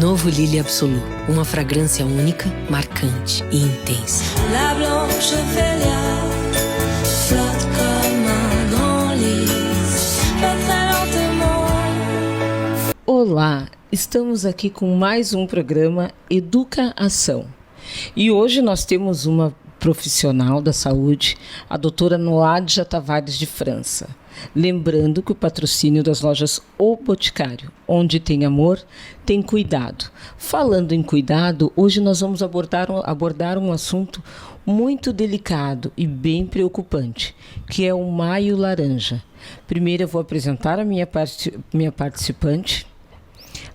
Novo Lily Absolu. Uma fragrância única, marcante e intensa. La Blanche Ophélia flotte comme un grand lys, mais très lentement. Olá, estamos aqui com mais um programa Educa Ação. E hoje nós temos uma profissional da saúde, a doutora Noádja Tavares de França. Lembrando que o patrocínio das lojas O Boticário, onde tem amor, tem cuidado. Falando em cuidado, hoje nós vamos abordar um assunto muito delicado e bem preocupante, que é o Maio Laranja. Primeiro eu vou apresentar a minha participante,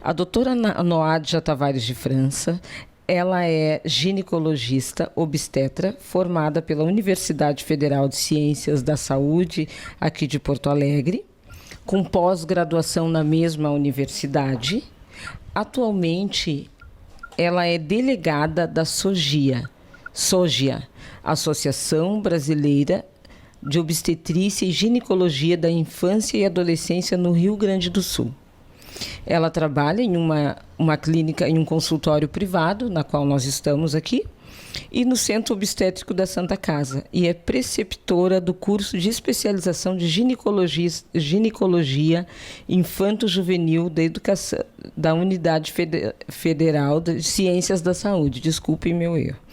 a doutora Noádja Tavares de França. Ela é ginecologista obstetra, formada pela Universidade Federal de Ciências da Saúde, aqui de Porto Alegre, com pós-graduação na mesma universidade. Atualmente, ela é delegada da SOGIA, Associação Brasileira de Obstetrícia e Ginecologia da Infância e Adolescência no Rio Grande do Sul. Ela trabalha em uma clínica, em um consultório privado, na qual nós estamos aqui, e no Centro Obstétrico da Santa Casa, e é preceptora do curso de especialização de ginecologia infanto-juvenil da Unidade Federal de Ciências da Saúde. Desculpem meu erro.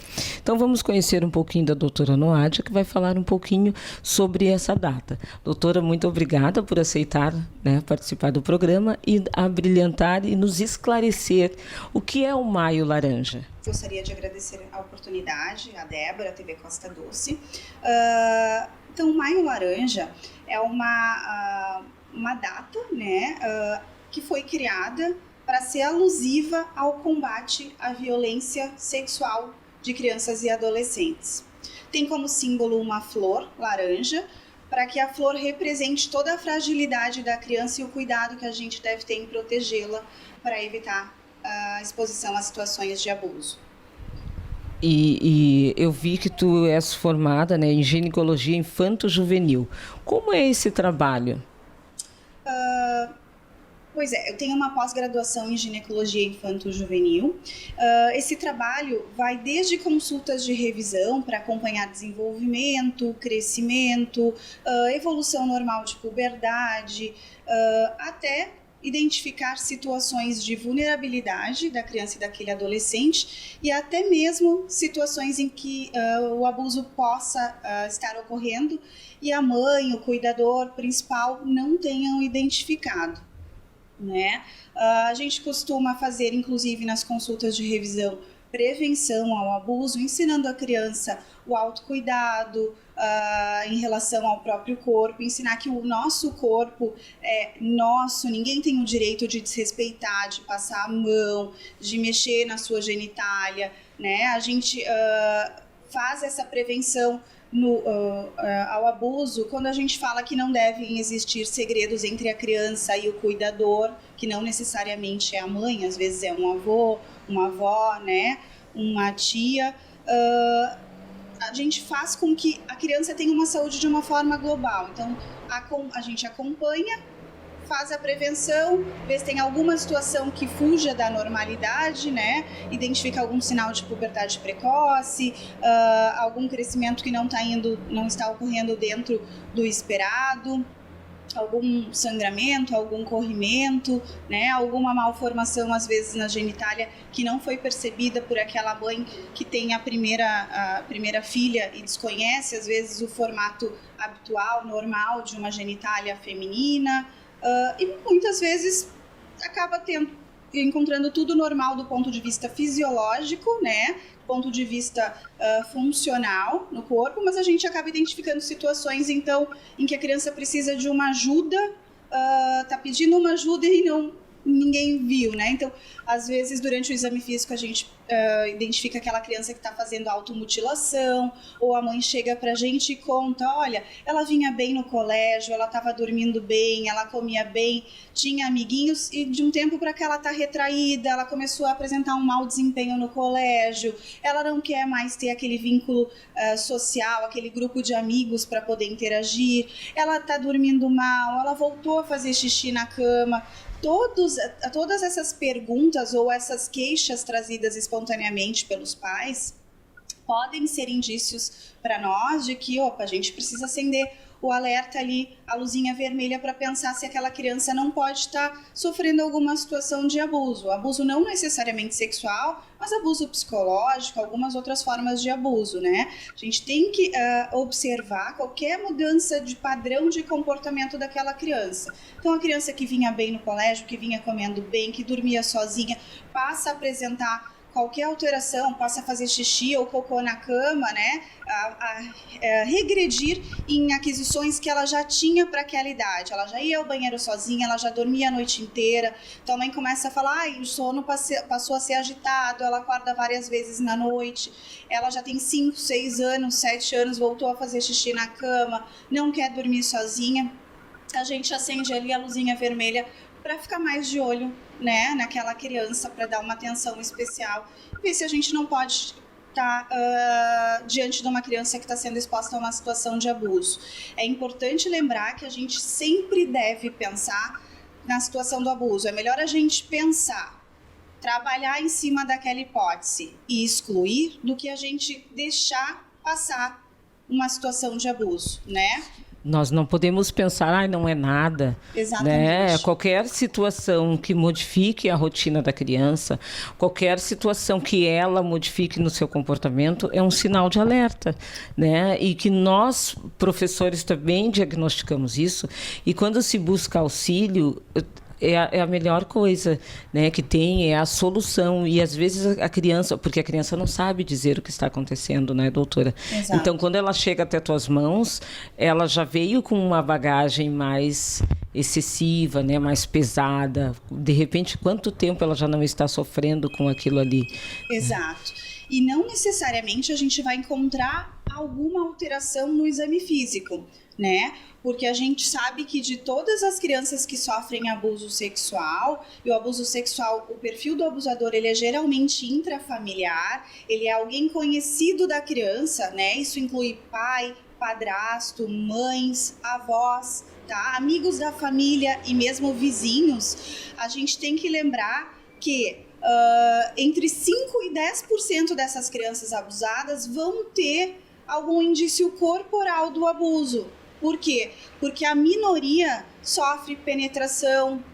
Então vamos conhecer um pouquinho da doutora Noádja, que vai falar um pouquinho sobre essa data. Doutora, muito obrigada por aceitar, participar do programa e abrilhantar e nos esclarecer o que é o Maio Laranja. Gostaria de agradecer a oportunidade, a Débora, a TV Costa Doce. Então, o Maio Laranja é uma data, que foi criada para ser alusiva ao combate à violência sexual de crianças e adolescentes. Tem como símbolo uma flor laranja, para que a flor represente toda a fragilidade da criança e o cuidado que a gente deve ter em protegê-la para evitar a exposição a situações de abuso. E eu vi que tu és formada em ginecologia infanto-juvenil. Como é esse trabalho? Pois é, eu tenho uma pós-graduação em ginecologia infanto-juvenil. Esse trabalho vai desde consultas de revisão para acompanhar desenvolvimento, crescimento, evolução normal de puberdade, até identificar situações de vulnerabilidade da criança e daquele adolescente e até mesmo situações em que o abuso possa estar ocorrendo e a mãe, o cuidador principal não tenham identificado. A gente costuma fazer, inclusive nas consultas de revisão, prevenção ao abuso, ensinando a criança o autocuidado em relação ao próprio corpo, ensinar que o nosso corpo é nosso, ninguém tem o direito de desrespeitar, de passar a mão, de mexer na sua genitália, A gente faz essa prevenção ao abuso quando a gente fala que não devem existir segredos entre a criança e o cuidador, que não necessariamente é a mãe, às vezes é um avô, uma avó, uma tia. A gente faz com que a criança tenha uma saúde de uma forma global. Então, a gente acompanha, faz a prevenção, vê se tem alguma situação que fuja da normalidade, Identifica algum sinal de puberdade precoce, algum crescimento que não está ocorrendo dentro do esperado, algum sangramento, algum corrimento, alguma malformação, às vezes, na genitália que não foi percebida por aquela mãe que tem a primeira filha e desconhece, às vezes, o formato habitual, normal de uma genitália feminina. E muitas vezes acaba encontrando tudo normal do ponto de vista fisiológico, do ponto de vista funcional no corpo, mas a gente acaba identificando situações, então, em que a criança precisa de uma ajuda, está pedindo uma ajuda e ninguém viu, Então, às vezes, durante o exame físico, a gente identifica aquela criança que está fazendo automutilação, ou a mãe chega pra gente e conta, olha, ela vinha bem no colégio, ela estava dormindo bem, ela comia bem, tinha amiguinhos, e de um tempo para cá ela está retraída, ela começou a apresentar um mau desempenho no colégio, ela não quer mais ter aquele vínculo social, aquele grupo de amigos para poder interagir, ela está dormindo mal, ela voltou a fazer xixi na cama. todas essas perguntas ou essas queixas trazidas espontaneamente pelos pais podem ser indícios para nós de que, a gente precisa acender o alerta ali, a luzinha vermelha, para pensar se aquela criança não pode estar sofrendo alguma situação de abuso. Abuso não necessariamente sexual, mas abuso psicológico, algumas outras formas de abuso, né? A gente tem que observar qualquer mudança de padrão de comportamento daquela criança. Então, a criança que vinha bem no colégio, que vinha comendo bem, que dormia sozinha, passa a apresentar qualquer alteração, passa a fazer xixi ou cocô na cama, né, a regredir em aquisições que ela já tinha para aquela idade. Ela já ia ao banheiro sozinha, ela já dormia a noite inteira. Então a mãe começa a falar, o sono passou a ser agitado, ela acorda várias vezes na noite, ela já tem 5, 6 anos, 7 anos, voltou a fazer xixi na cama, não quer dormir sozinha. A gente acende ali a luzinha vermelha para ficar mais de olho, né, naquela criança, para dar uma atenção especial, ver se a gente não pode estar diante de uma criança que está sendo exposta a uma situação de abuso. É importante lembrar que a gente sempre deve pensar na situação do abuso. É melhor a gente pensar, trabalhar em cima daquela hipótese e excluir, do que a gente deixar passar uma situação de abuso, né? Nós não podemos pensar, não é nada. Exatamente. Né? Qualquer situação que modifique a rotina da criança, qualquer situação que ela modifique no seu comportamento, é um sinal de alerta, né? E que nós, professores, também diagnosticamos isso. E quando se busca auxílio, é a melhor coisa, né, que tem, é a solução. E às vezes a criança, porque a criança não sabe dizer o que está acontecendo, né, doutora? Exato. Então, quando ela chega até tuas mãos, ela já veio com uma bagagem mais excessiva, né, mais pesada. De repente, quanto tempo ela já não está sofrendo com aquilo ali? Exato. E não necessariamente a gente vai encontrar alguma alteração no exame físico, né? Porque a gente sabe que de todas as crianças que sofrem abuso sexual, e o abuso sexual, o perfil do abusador, ele é geralmente intrafamiliar, ele é alguém conhecido da criança, né? Isso inclui pai, padrasto, mães, avós, tá? Amigos da família e mesmo vizinhos. A gente tem que lembrar que entre 5% e 10% dessas crianças abusadas vão ter algum indício corporal do abuso. Por quê? Porque a minoria sofre penetração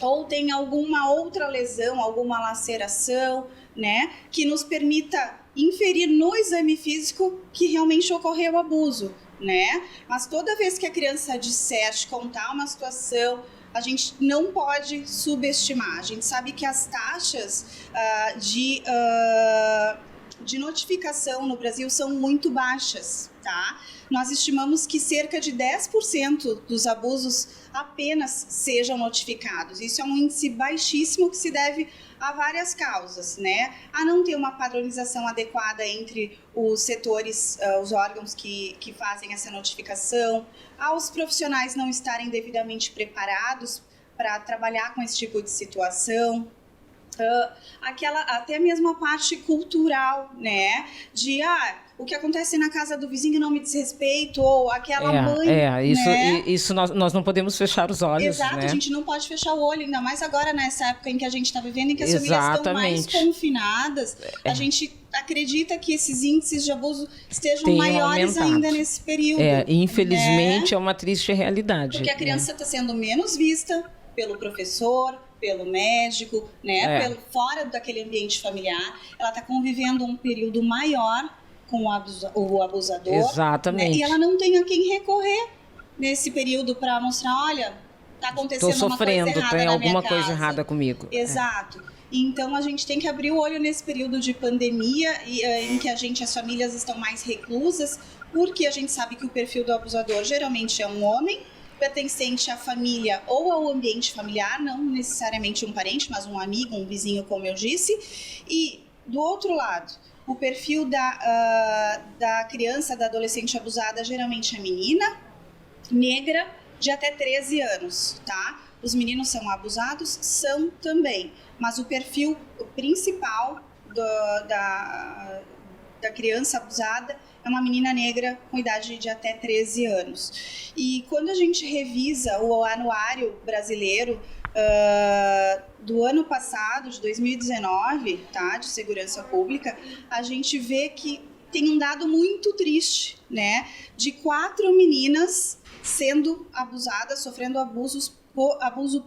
ou tem alguma outra lesão, alguma laceração, né, que nos permita inferir no exame físico que realmente ocorreu o abuso, né? Mas toda vez que a criança disser, contar uma situação, a gente não pode subestimar. A gente sabe que as taxas de notificação no Brasil são muito baixas, tá? Nós estimamos que cerca de 10% dos abusos apenas sejam notificados. Isso é um índice baixíssimo que se deve a várias causas, né? A não ter uma padronização adequada entre os setores, os órgãos que fazem essa notificação, aos profissionais não estarem devidamente preparados para trabalhar com esse tipo de situação. Até mesmo a parte cultural, né? De o que acontece na casa do vizinho não me diz respeito, ou aquela mãe. Isso nós não podemos fechar os olhos. Exato, né? A gente não pode fechar o olho, ainda mais agora nessa época em que a gente está vivendo, em que as famílias estão mais confinadas. A gente acredita que esses índices de abuso estejam maiores ainda nesse período. Infelizmente, é uma triste realidade. Porque a criança está sendo menos vista pelo professor, pelo médico, né? Fora daquele ambiente familiar. Ela está convivendo um período maior com o abusador. Exatamente. Né? E ela não tem a quem recorrer nesse período para mostrar, olha, está acontecendo uma coisa errada na minha casa. Tem alguma coisa errada comigo. Exato. Então a gente tem que abrir o olho nesse período de pandemia em que as famílias estão mais reclusas, porque a gente sabe que o perfil do abusador geralmente é um homem, pertencente à família ou ao ambiente familiar, não necessariamente um parente, mas um amigo, um vizinho, como eu disse. E, do outro lado, o perfil da criança, da adolescente abusada, geralmente é menina, negra, de até 13 anos, tá? Os meninos são abusados? São também. Mas o perfil principal da criança abusada é uma menina negra com idade de até 13 anos. E quando a gente revisa o anuário brasileiro do ano passado, de 2019, tá, de segurança pública, a gente vê que tem um dado muito triste, né, de 4 meninas sendo abusadas, sofrendo abuso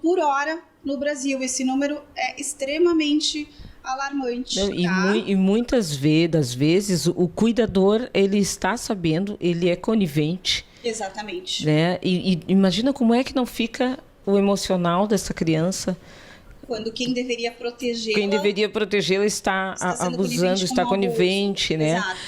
por hora no Brasil. Esse número é extremamente alarmante. Tá? E muitas vezes o cuidador, ele está sabendo, ele é conivente. Exatamente. Né? E imagina como é que não fica o emocional dessa criança. Quando quem deveria protegê-la... Quem deveria protegê-la está abusando, está conivente, né? Exato.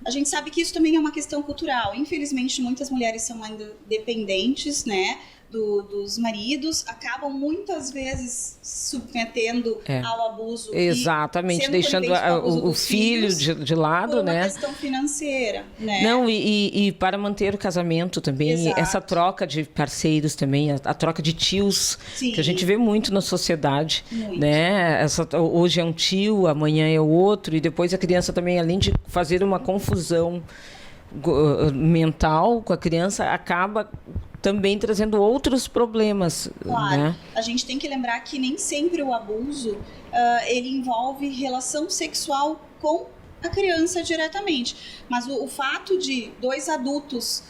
A gente sabe que isso também é uma questão cultural. Infelizmente, muitas mulheres são ainda dependentes, né, dos maridos, acabam muitas vezes submetendo ao abuso. Exatamente, deixando o filho de lado, por né? uma questão financeira, né? Não, e para manter o casamento também, Exato. Essa troca de parceiros também, a troca de tios, Sim. que a gente vê muito na sociedade, muito. Né? Hoje é um tio, amanhã é o outro, e depois a criança também, além de fazer uma confusão mental com a criança, acaba também trazendo outros problemas. Claro, né? A gente tem que lembrar que nem sempre o abuso ele envolve relação sexual com a criança diretamente. Mas o fato de 2 adultos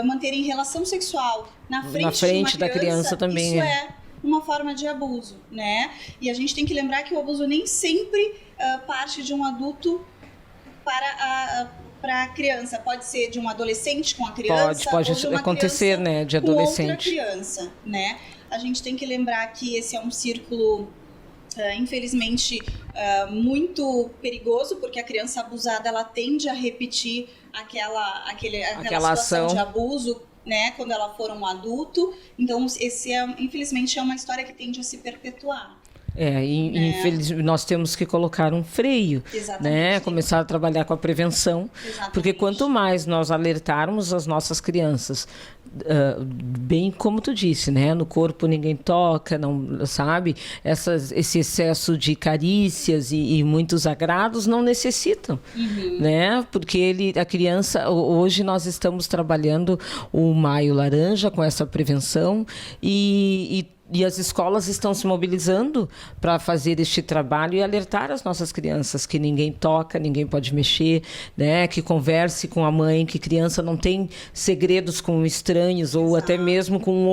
manterem relação sexual na frente da criança também isso é uma forma de abuso, né? E a gente tem que lembrar que o abuso nem sempre parte de um adulto para a criança. Pode ser de um adolescente com a criança, pode ou de uma acontecer, criança né, de adolescente com outra criança, né? A gente tem que lembrar que esse é um círculo infelizmente muito perigoso, porque a criança abusada ela tende a repetir aquela situação de abuso, né, quando ela for um adulto. Então infelizmente é uma história que tende a se perpetuar. Infelizmente, nós temos que colocar um freio, né? Começar a trabalhar com a prevenção, porque quanto mais nós alertarmos as nossas crianças, bem como tu disse, né? No corpo ninguém toca, não sabe? Esse excesso de carícias e muitos agrados não necessitam, né? Porque a criança, hoje nós estamos trabalhando o Maio Laranja com essa prevenção e as escolas estão se mobilizando para fazer este trabalho e alertar as nossas crianças que ninguém toca, ninguém pode mexer, né? Que converse com a mãe, que criança não tem segredos com estranhos ou até mesmo com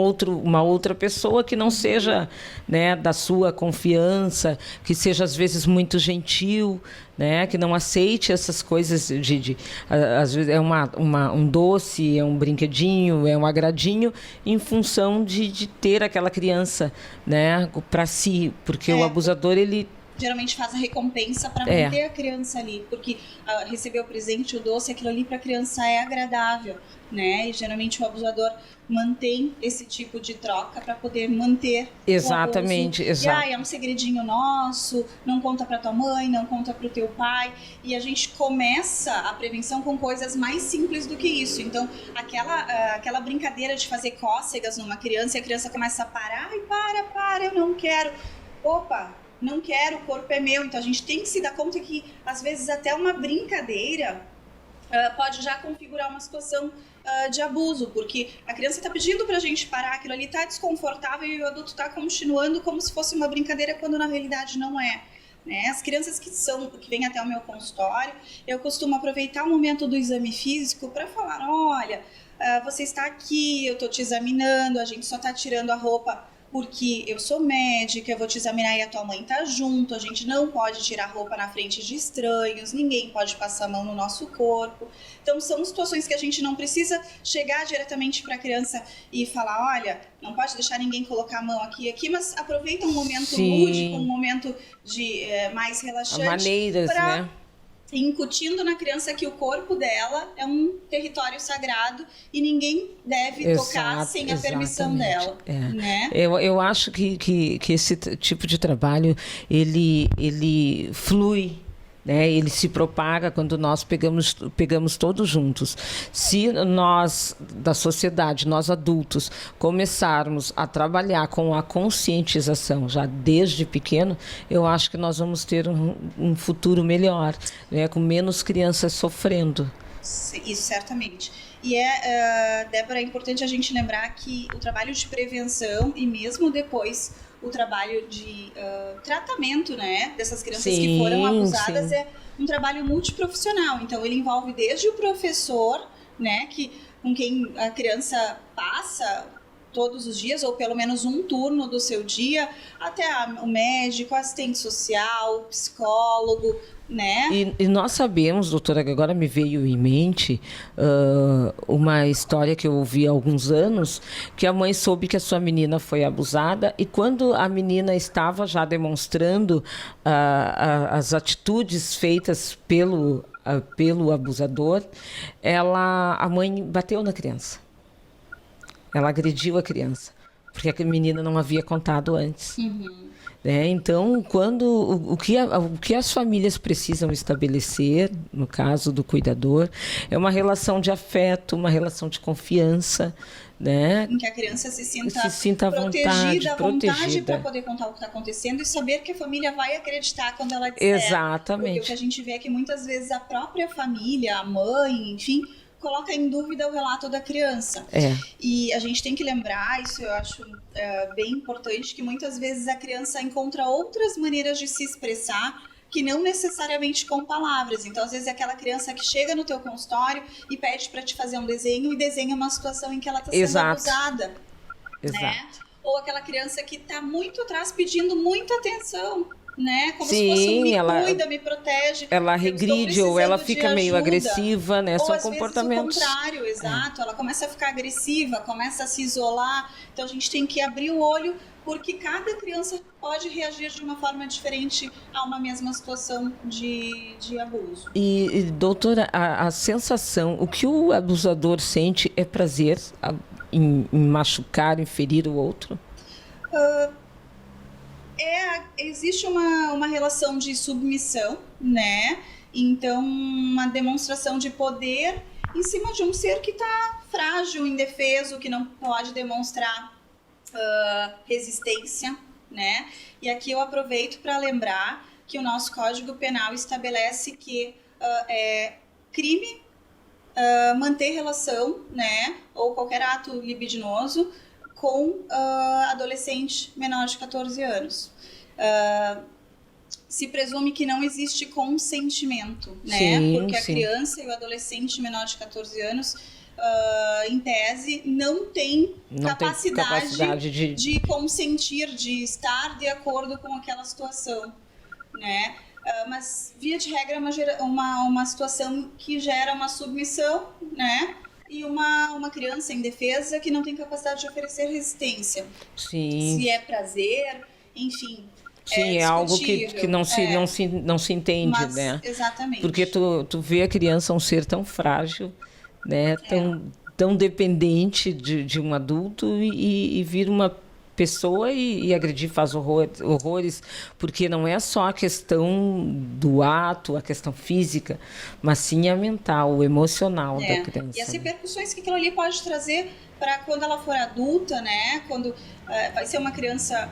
uma outra pessoa que não seja, né, da sua confiança, que seja às vezes muito gentil, né, que não aceite essas coisas às vezes é um doce, é um brinquedinho, é um agradinho em função de ter aquela criança, né, para si, porque o abusador ele geralmente faz a recompensa para manter a criança ali, porque receber o presente, o doce, aquilo ali para a criança é agradável, né? E geralmente o abusador mantém esse tipo de troca para poder manter exatamente, o abuso. E é um segredinho nosso, não conta para tua mãe, não conta para o teu pai. E a gente começa a prevenção com coisas mais simples do que isso. Então, aquela brincadeira de fazer cócegas numa criança, e a criança começa a parar e para, eu não quero. Opa! Não quero, o corpo é meu. Então a gente tem que se dar conta que às vezes até uma brincadeira pode já configurar uma situação de abuso, porque a criança está pedindo pra gente parar, aquilo ali está desconfortável e o adulto está continuando como se fosse uma brincadeira, quando na realidade não é. Né? As crianças que vêm até o meu consultório, eu costumo aproveitar o momento do exame físico para falar, olha, você está aqui, eu estou te examinando, a gente só está tirando a roupa porque eu sou médica, eu vou te examinar e a tua mãe tá junto, a gente não pode tirar roupa na frente de estranhos, ninguém pode passar a mão no nosso corpo. Então são situações que a gente não precisa chegar diretamente para a criança e falar, olha, não pode deixar ninguém colocar a mão aqui, mas aproveita um momento lúdico, um momento de mais relaxante. Maneiras, né? Incutindo na criança que o corpo dela é um território sagrado e ninguém deve tocar sem a permissão dela. Né? Eu acho que esse tipo de trabalho ele flui, né? Ele se propaga quando nós pegamos todos juntos. Se nós, da sociedade, nós adultos, começarmos a trabalhar com a conscientização já desde pequeno, eu acho que nós vamos ter um futuro melhor, né? Com menos crianças sofrendo. Isso, certamente. E Débora, é importante a gente lembrar que o trabalho de prevenção e mesmo depois o trabalho de tratamento, né, dessas crianças Sim, que foram abusadas sim. é um trabalho multiprofissional. Então, ele envolve desde o professor, né, com quem a criança passa todos os dias, ou pelo menos um turno do seu dia, até o médico, assistente social, psicólogo, né? E nós sabemos, doutora, que agora me veio em mente uma história que eu ouvi há alguns anos, que a mãe soube que a sua menina foi abusada e quando a menina estava já demonstrando as atitudes feitas pelo abusador, a mãe bateu na criança. Ela agrediu a criança, porque a menina não havia contado antes. Uhum. Então, o que as famílias precisam estabelecer, no caso do cuidador, é uma relação de afeto, uma relação de confiança, né? Em que a criança se sinta à protegida vontade para poder contar o que está acontecendo e saber que a família vai acreditar quando ela disser. Exatamente. Porque o que a gente vê é que muitas vezes a própria família, a mãe, enfim, coloca em dúvida o relato da criança. E a gente tem que lembrar, isso eu acho bem importante, que muitas vezes a criança encontra outras maneiras de se expressar que não necessariamente com palavras. Então, às vezes, é aquela criança que chega no teu consultório e pede para te fazer um desenho e desenha uma situação em que ela está sendo abusada. Exato. Né? Ou aquela criança que está muito atrás pedindo muita atenção, né? Como Sim, se fosse um me cuida, me protege. Ela regride ou ela fica meio agressiva, né? Ou São às comportamentos. Vezes o contrário, exato. Ela começa a ficar agressiva, começa a se isolar. Então a gente tem que abrir o olho, porque cada criança pode reagir de uma forma diferente a uma mesma situação de abuso. E doutora, a sensação, o que o abusador sente é prazer em machucar, em ferir o outro? Existe uma relação de submissão, né? Então, uma demonstração de poder em cima de um ser que está frágil, indefeso, que não pode demonstrar resistência, né? E aqui eu aproveito para lembrar que o nosso Código Penal estabelece que é crime manter relação, né? Ou qualquer ato libidinoso com adolescente menor de 14 anos. Se presume que não existe consentimento, né? Sim, porque a sim. criança e o adolescente menor de 14 anos, em tese, não tem capacidade de consentir, de estar de acordo com aquela situação, né? Mas, via de regra, é uma situação que gera uma submissão, né? E uma criança indefesa que não tem capacidade de oferecer resistência. Sim. Se é prazer, enfim. Sim, é algo que não se entende, Mas, né? Exatamente. Porque tu vê a criança um ser tão frágil, né? Tão dependente de um adulto e vira uma pessoa e agredir, faz horrores, porque não é só a questão do ato, a questão física, mas sim a mental, o emocional da criança. E as repercussões que aquilo ali pode trazer para quando ela for adulta, né? Quando vai ser uma criança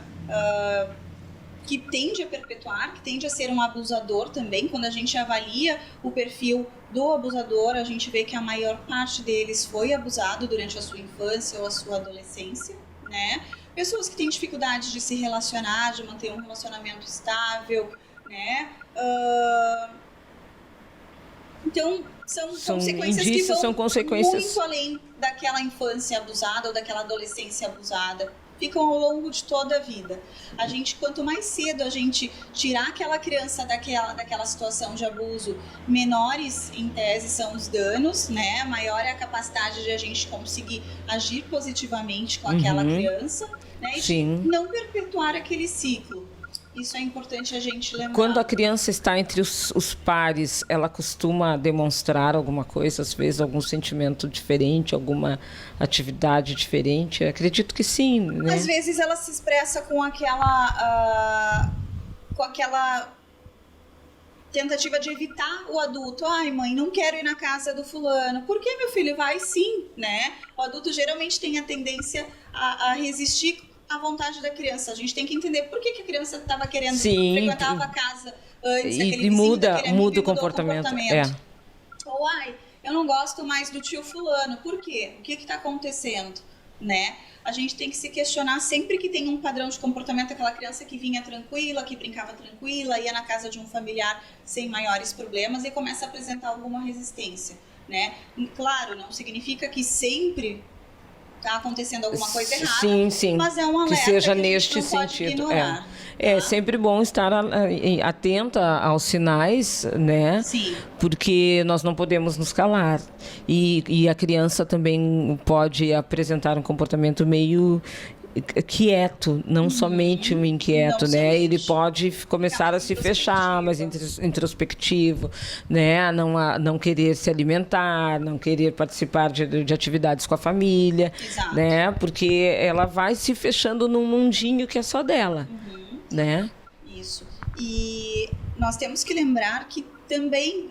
que tende a perpetuar, que tende a ser um abusador também. Quando a gente avalia o perfil do abusador, a gente vê que a maior parte deles foi abusado durante a sua infância ou a sua adolescência, né? Pessoas que têm dificuldade de se relacionar, de manter um relacionamento estável, né? Então, são consequências que vão muito além daquela infância abusada ou daquela adolescência abusada. Ficam ao longo de toda a vida. Quanto mais cedo a gente tirar aquela criança daquela situação de abuso, menores, em tese, são os danos, né? Maior é a capacidade de a gente conseguir agir positivamente com aquela criança, né? E não perpetuar aquele ciclo. Isso é importante a gente lembrar. Quando a criança está entre os pares, ela costuma demonstrar alguma coisa, às vezes algum sentimento diferente, alguma atividade diferente? Eu acredito que sim, né? Às vezes ela se expressa com aquela tentativa de evitar o adulto. Ai, mãe, não quero ir na casa do fulano. Por que, meu filho? Vai sim, né? O adulto geralmente tem a tendência a resistir à vontade da criança. A gente tem que entender por que a criança estava querendo frequentava a casa antes, e muda o comportamento. Ou, ai, eu não gosto mais do tio fulano. Por quê? O que está acontecendo? né? A gente tem que se questionar sempre que tem um padrão de comportamento, aquela criança que vinha tranquila, que brincava tranquila, ia na casa de um familiar sem maiores problemas e começa a apresentar alguma resistência, né? E, claro, não significa que sempre está acontecendo alguma coisa errada, sim, mas é um alerta que seja que a gente neste não pode sentido. ignorar. É sempre bom estar atenta aos sinais, né? Sim. Porque nós não podemos nos calar. E a criança também pode apresentar um comportamento meio quieto, não somente um inquieto, Não né? somente. Ele pode começar a se fechar, mais introspectivo, né? A não querer se alimentar, não querer participar de atividades com a família, Exato. né? Porque ela vai se fechando num mundinho que é só dela, né? Isso. E nós temos que lembrar que também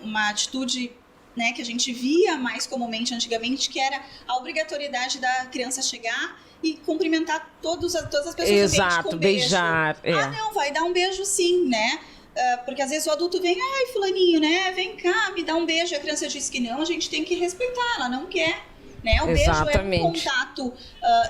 uma atitude, né, que a gente via mais comumente antigamente, que era a obrigatoriedade da criança chegar e cumprimentar todas as pessoas do ambiente Exato, com um beijo. beijar. Ah, não, vai dar um beijo sim, né? Porque às vezes o adulto vem, ai, fulaninho, né? Vem cá, me dá um beijo. E a criança diz que não, a gente tem que respeitar, ela não quer, né? O Exatamente. beijo é um contato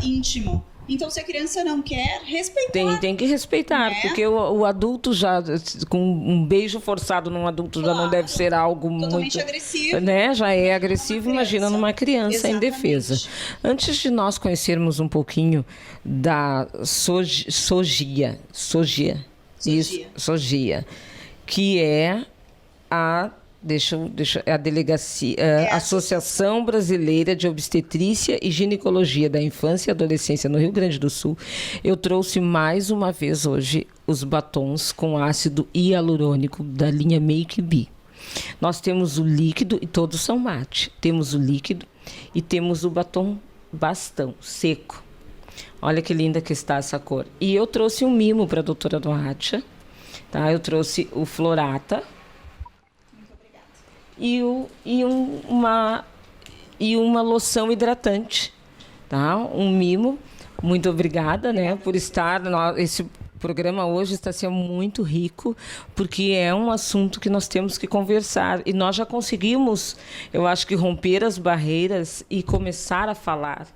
íntimo. Então, se a criança não quer, respeitar. Tem que respeitar, né? porque o adulto já, com um beijo forçado num adulto já não deve ser algo totalmente muito... agressivo. Né? Já é agressivo, Numa imagina criança. numa criança Exatamente. indefesa. Antes de nós conhecermos um pouquinho da SOGIA, que é a... a delegacia, Associação Brasileira de Obstetrícia e Ginecologia da Infância e Adolescência no Rio Grande do Sul. Eu trouxe mais uma vez hoje os batons com ácido hialurônico da linha Make Be. Nós temos o líquido, e todos são mate. Temos o líquido e temos o batom bastão, seco. Olha que linda que está essa cor. E eu trouxe um mimo para a doutora Noatia, tá? Eu trouxe o Florata, e uma loção hidratante, tá? Um mimo. Muito obrigada, né, por estar. Esse programa hoje está sendo muito rico, porque é um assunto que nós temos que conversar. E nós já conseguimos, eu acho que, romper as barreiras e começar a falar.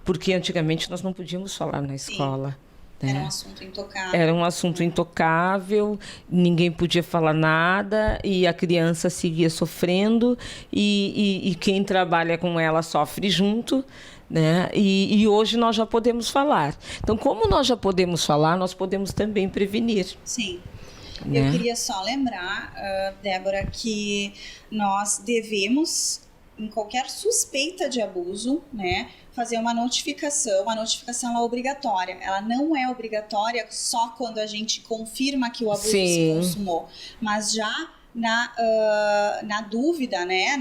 Porque antigamente nós não podíamos falar na escola. Era um assunto intocável. Era um assunto intocável, ninguém podia falar nada e a criança seguia sofrendo e quem trabalha com ela sofre junto, né? E hoje nós já podemos falar. Então, como nós já podemos falar, nós podemos também prevenir. Sim. Né? Eu queria só lembrar, Débora, que nós devemos, em qualquer suspeita de abuso, né, fazer uma notificação. A notificação é obrigatória. Ela não é obrigatória só quando a gente confirma que o abuso se consumou, mas já na dúvida, né,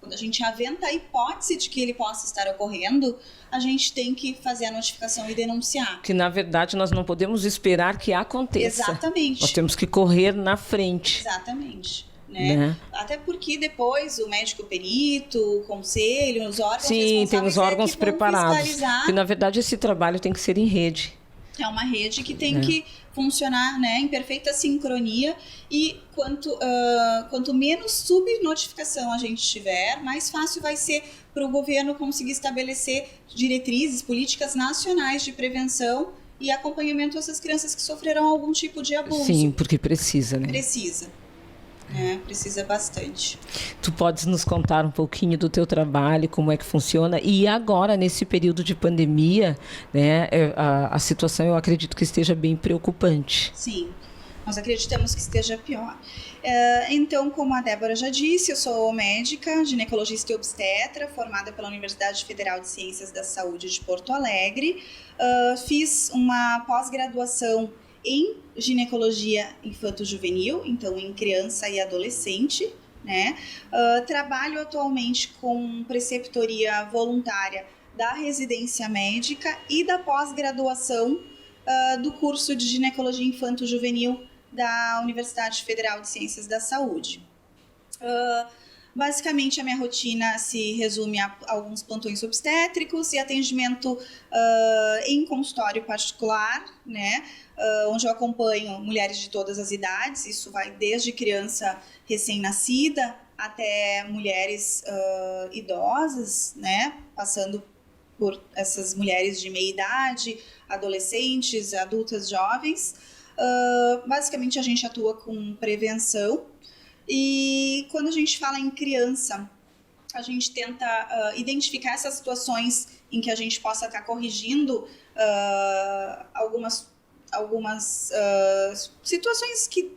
quando a gente aventa a hipótese de que ele possa estar ocorrendo, a gente tem que fazer a notificação e denunciar. Que, na verdade, nós não podemos esperar que aconteça. Exatamente. Nós temos que correr na frente. Exatamente. Né? Até porque depois o médico perito, o conselho, os órgãos responsáveis tem os órgãos que vão preparados. fiscalizar. Que, na verdade, esse trabalho tem que ser em rede. É uma rede que tem que funcionar, né, em perfeita sincronia, e quanto menos subnotificação a gente tiver, mais fácil vai ser para o governo conseguir estabelecer diretrizes, políticas nacionais de prevenção e acompanhamento dessas crianças que sofreram algum tipo de abuso. Sim, porque precisa, né? Precisa. Precisa bastante. Tu podes nos contar um pouquinho do teu trabalho, como é que funciona? E agora, nesse período de pandemia, né, a situação, eu acredito que esteja bem preocupante. Sim, nós acreditamos que esteja pior. Então, como a Débora já disse, eu sou médica, ginecologista e obstetra, formada pela Universidade Federal de Ciências da Saúde de Porto Alegre. Fiz uma pós-graduação em ginecologia infanto-juvenil, então em criança e adolescente, né? Trabalho atualmente com preceptoria voluntária da residência médica e da pós-graduação do curso de ginecologia infanto-juvenil da Universidade Federal de Ciências da Saúde. Basicamente, a minha rotina se resume a alguns plantões obstétricos e atendimento em consultório particular, né? Onde eu acompanho mulheres de todas as idades. Isso vai desde criança recém-nascida até mulheres idosas, né? Passando por essas mulheres de meia idade, adolescentes, adultas, jovens. Basicamente, a gente atua com prevenção. E quando a gente fala em criança, a gente tenta identificar essas situações em que a gente possa estar corrigindo algumas situações que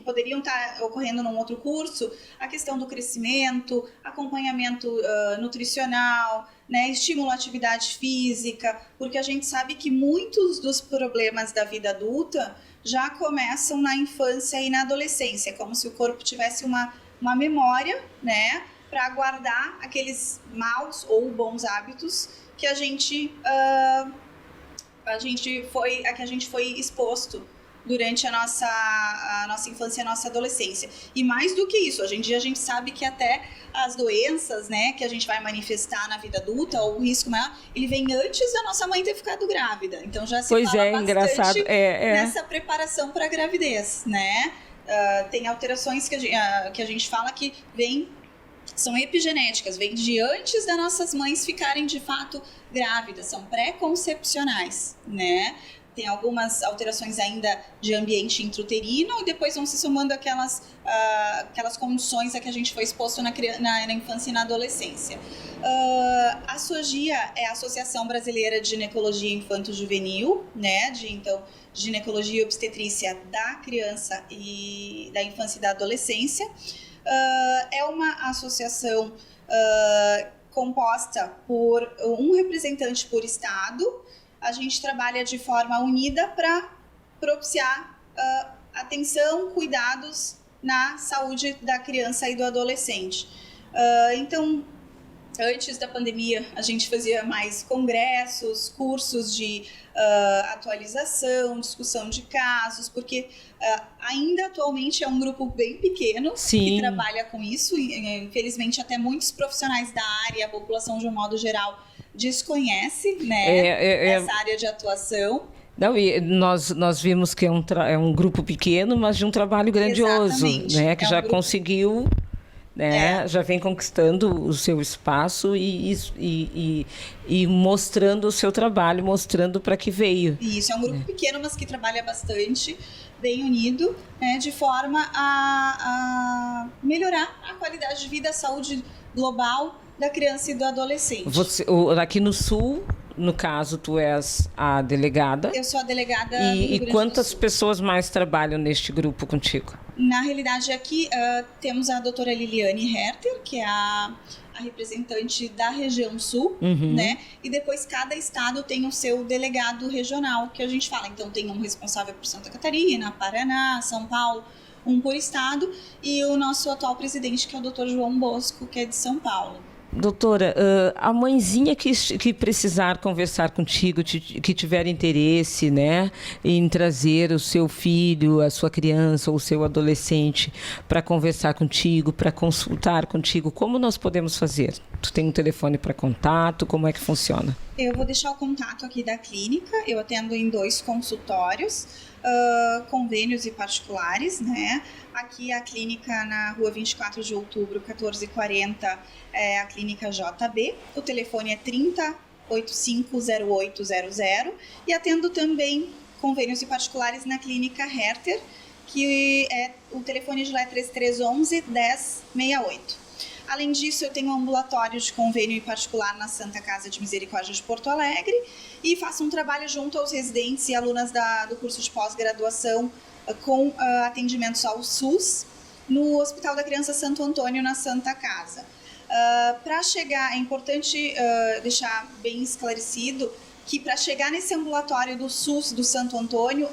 poderiam estar ocorrendo num outro curso, a questão do crescimento, acompanhamento nutricional, né, estímulo à atividade física, porque a gente sabe que muitos dos problemas da vida adulta já começam na infância e na adolescência, como se o corpo tivesse uma memória, né, para guardar aqueles maus ou bons hábitos que a gente foi exposto durante a nossa infância e a nossa adolescência. E mais do que isso, hoje em dia a gente sabe que até as doenças, né, que a gente vai manifestar na vida adulta, ou o risco maior, ele vem antes da nossa mãe ter ficado grávida. Então já se fala bastante engraçado. nessa preparação para a gravidez, né? Tem alterações que a gente fala que são epigenéticas, vêm de antes das nossas mães ficarem de fato grávidas, são pré-concepcionais, né? Tem algumas alterações ainda de ambiente intrauterino e depois vão se somando aquelas condições a que a gente foi exposto na infância e na adolescência. A SOGIA é a Associação Brasileira de Ginecologia Infanto-Juvenil, né? Então, ginecologia e obstetrícia da criança e da infância e da adolescência. É uma associação composta por um representante por estado. A gente trabalha de forma unida para propiciar atenção, cuidados na saúde da criança e do adolescente. Então, antes da pandemia, a gente fazia mais congressos, cursos de atualização, discussão de casos, porque ainda atualmente é um grupo bem pequeno que trabalha com isso. Infelizmente, até muitos profissionais da área, a população de um modo geral, desconhece, né, essa área de atuação. Não, e nós vimos que é um grupo pequeno, mas de um trabalho grandioso, né, que já conseguiu, né, já vem conquistando o seu espaço e mostrando o seu trabalho, mostrando para que veio. Isso, é um grupo pequeno, mas que trabalha bastante, bem unido, né, de forma a melhorar a qualidade de vida, a saúde global da criança e do adolescente. Aqui no Sul, no caso, tu és a delegada. Eu sou a delegada. E quantas pessoas mais trabalham neste grupo contigo? Na realidade, aqui temos a doutora Liliane Herter, que é a representante da região Sul, né? E depois cada estado tem o seu delegado regional, que a gente fala. Então tem um responsável por Santa Catarina, Paraná, São Paulo, um por estado, e o nosso atual presidente, que é o doutor João Bosco, que é de São Paulo. Doutora, a mãezinha que precisar conversar contigo, que tiver interesse, né, em trazer o seu filho, a sua criança ou o seu adolescente para conversar contigo, para consultar contigo, como nós podemos fazer? Tu tem um telefone para contato? Como é que funciona? Eu vou deixar o contato aqui da clínica. Eu atendo em 2 consultórios, convênios e particulares, né? Aqui a clínica na rua 24 de outubro, 1440, é a clínica JB. O telefone é 30850800 e atendo também convênios e particulares na clínica Herter, que o telefone de lá é 3311-1068. Além disso, eu tenho um ambulatório de convênio e particular na Santa Casa de Misericórdia de Porto Alegre e faço um trabalho junto aos residentes e alunas do curso de pós-graduação com atendimentos ao SUS no Hospital da Criança Santo Antônio, na Santa Casa. Para chegar, é importante deixar bem esclarecido que para chegar nesse ambulatório do SUS do Santo Antônio,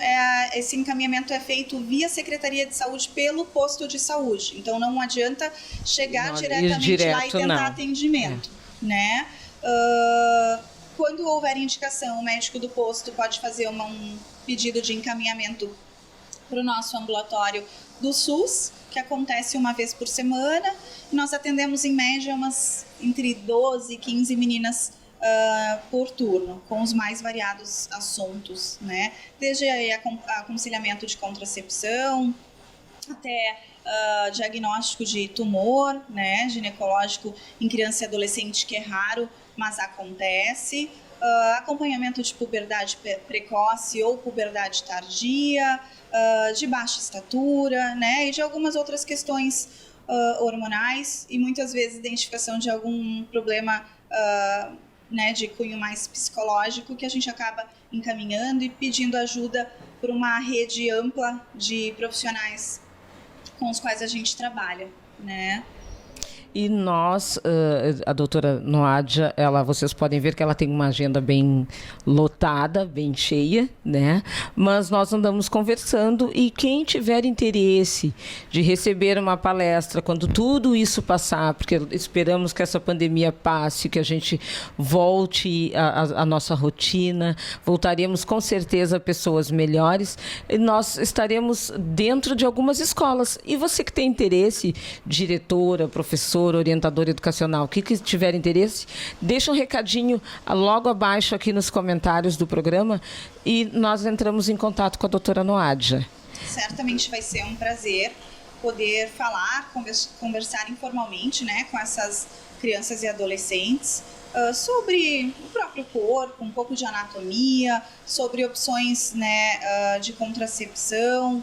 esse encaminhamento é feito via Secretaria de Saúde pelo posto de saúde. Então não adianta chegar diretamente lá e tentar atendimento, né? Quando houver indicação, o médico do posto pode fazer um pedido de encaminhamento para o nosso ambulatório do SUS, que acontece uma vez por semana. Nós atendemos em média entre 12 e 15 meninas por turno, com os mais variados assuntos, né? Desde aconselhamento de contracepção até diagnóstico de tumor, né, ginecológico em criança e adolescente, que é raro mas acontece. Acompanhamento de puberdade precoce ou puberdade tardia, de baixa estatura, né, e de algumas outras questões hormonais e muitas vezes identificação de algum problema né, de cunho mais psicológico que a gente acaba encaminhando e pedindo ajuda por uma rede ampla de profissionais com os quais a gente trabalha, né? E nós, a doutora Noadia, vocês podem ver que ela tem uma agenda bem lotada, bem cheia, né? Mas nós andamos conversando e quem tiver interesse de receber uma palestra, quando tudo isso passar, porque esperamos que essa pandemia passe, que a gente volte à nossa rotina, voltaremos com certeza pessoas melhores, e nós estaremos dentro de algumas escolas. E você que tem interesse, diretora, professora, orientador educacional, que tiver interesse, deixa um recadinho logo abaixo aqui nos comentários do programa e nós entramos em contato com a doutora Noadia. Certamente vai ser um prazer poder falar, conversar informalmente, né, com essas crianças e adolescentes sobre o próprio corpo, um pouco de anatomia, sobre opções, né, de contracepção,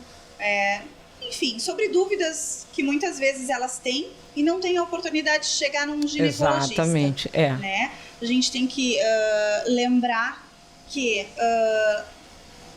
enfim, sobre dúvidas que muitas vezes elas têm e não têm a oportunidade de chegar num ginecologista. Exatamente, né? A gente tem que lembrar que,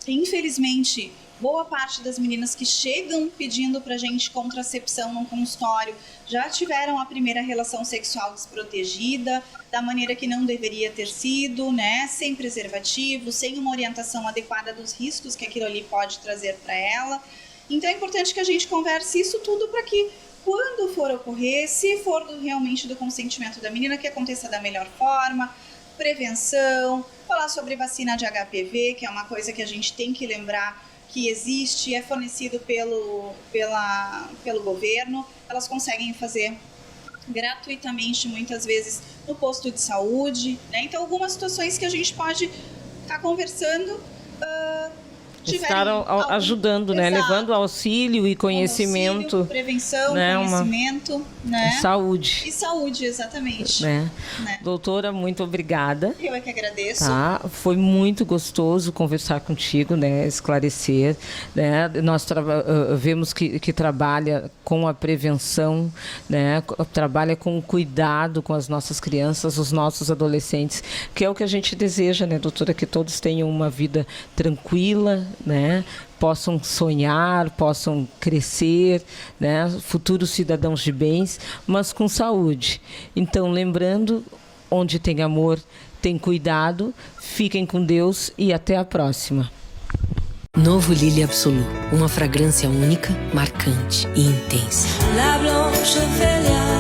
infelizmente, boa parte das meninas que chegam pedindo pra gente contracepção num consultório já tiveram a primeira relação sexual desprotegida, da maneira que não deveria ter sido, né? Sem preservativo, sem uma orientação adequada dos riscos que aquilo ali pode trazer para ela. Então é importante que a gente converse isso tudo para que, quando for ocorrer, se for realmente do consentimento da menina, que aconteça da melhor forma, prevenção, falar sobre vacina de HPV, que é uma coisa que a gente tem que lembrar que existe, é fornecido pelo governo, elas conseguem fazer gratuitamente, muitas vezes, no posto de saúde, né? Então, algumas situações que a gente pode estar conversando, estar ajudando, né? Levando auxílio e conhecimento. Auxílio, prevenção, né? Conhecimento, né? Saúde. E saúde, exatamente. Né? Doutora, muito obrigada. Eu é que agradeço. Tá? Foi muito gostoso conversar contigo, né? Esclarecer. Né? Nós vemos que trabalha com a prevenção, né? Trabalha com o cuidado com as nossas crianças, os nossos adolescentes, que é o que a gente deseja, né, doutora? Que todos tenham uma vida tranquila, né? Possam sonhar, possam crescer, né? Futuros cidadãos de bens, mas com saúde. Então, lembrando, onde tem amor, tem cuidado. Fiquem com Deus e até a próxima. Novo Lily Absolu, uma fragrância única, marcante e intensa. La blanche Ophélia.